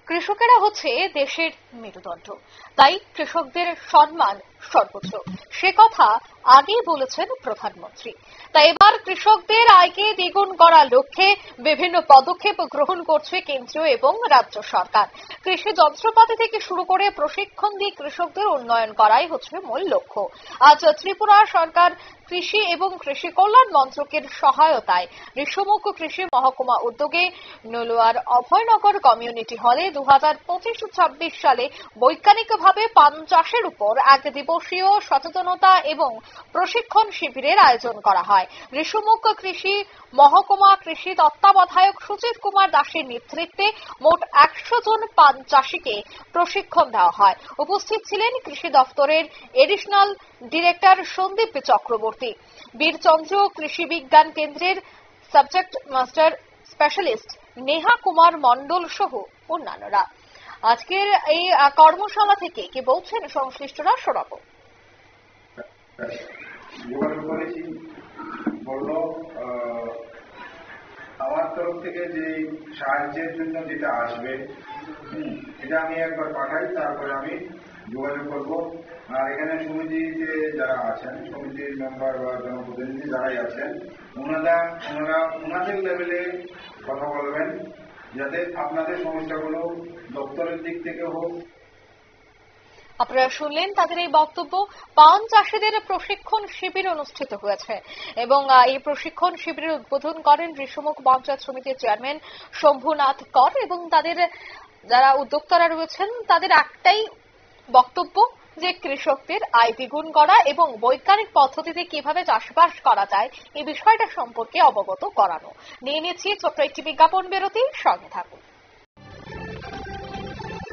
কৃষকেরা হচ্ছে দেশের মেরুদণ্ড, তাই কৃষকদের সম্মান সর্বোচ্চ, সে কথা আগেই বলেছেন প্রধানমন্ত্রী। তাই এবার কৃষকদের আয়কে দ্বিগুণ করার লক্ষ্যে বিভিন্ন পদক্ষেপ গ্রহণ করছে কেন্দ্রীয় এবং রাজ্য সরকার। কৃষি যন্ত্রপাতি থেকে শুরু করে প্রশিক্ষণ দিয়ে কৃষকদের উন্নয়ন করাই হচ্ছে মূল লক্ষ্য। আজ ত্রিপুরা সরকার কৃষি এবং কৃষি কল্যাণ মন্ত্রকের সহায়তায় ঋষমুখ কৃষি মহকুমা উদ্যোগে নলুয়ার অভয়নগর কমিউনিটি হলে 2025-26 সালে বৈজ্ঞানিকভাবে পান চাষের উপর এক দিবসীয় সচেতনতা এবং প্রশিক্ষণ শিবিরের আয়োজন করা হয়। ঋষমুখ কৃষি মহকুমা কৃষি তত্ত্বাবধায়ক সুজিত কুমার দাসের নেতৃত্বে মোট 100 জন পান চাষীকে প্রশিক্ষণ দেওয়া হয়। উপস্থিত ছিলেন কৃষি দপ্তরের এডিশনাল ডিরেক্টর সন্দীপ চক্রবর্তী, বীরচন্দ্র কৃষি বিজ্ঞান কেন্দ্রের subject master specialist Neha Kumar Mandal সহ অন্যান্যরা। আজকের এই কর্মশালা থেকে কি বলছেন সংশ্লিষ্টরা শোনাবো। আমার তরফ থেকে যে সাহায্যের জন্য যেটা আসবে এটা আমি একবার পাঠাই, তারপরে আমি যোগাযোগ করবো। আর এখানে সমিতিতে যারা আছেন, সমিতির মেম্বার বা জনপ্রতিনিধি যারাই আছেন, ওনাদের লেভেলে কথা বলবেন, যাতে আপনাদের সমস্যাগুলো দপ্তরের দিক থেকে হোক। আপনারা শুনলেন তাদের এই বক্তব্য। পান চাষীদের প্রশিক্ষণ শিবির অনুষ্ঠিত হয়েছে এবং এই প্রশিক্ষণ শিবিরের উদ্বোধন করেন ঋষমুখ পঞ্চায়েত সমিতির চেয়ারম্যান শম্ভুনাথ কর এবং তাদের যারা উদ্যোক্তারা রয়েছেন তাদের একটাই বক্তব্য যে কৃষকদের আয় দ্বিগুণ করা এবং বৈজ্ঞানিক পদ্ধতিতে কিভাবে চাষবাস করা যায় এই বিষয়টা সম্পর্কে অবগত করানো। নিয়ে নিচ্ছি ছোট্ট একটি বিজ্ঞাপন বিরতি, সঙ্গে থাকুন।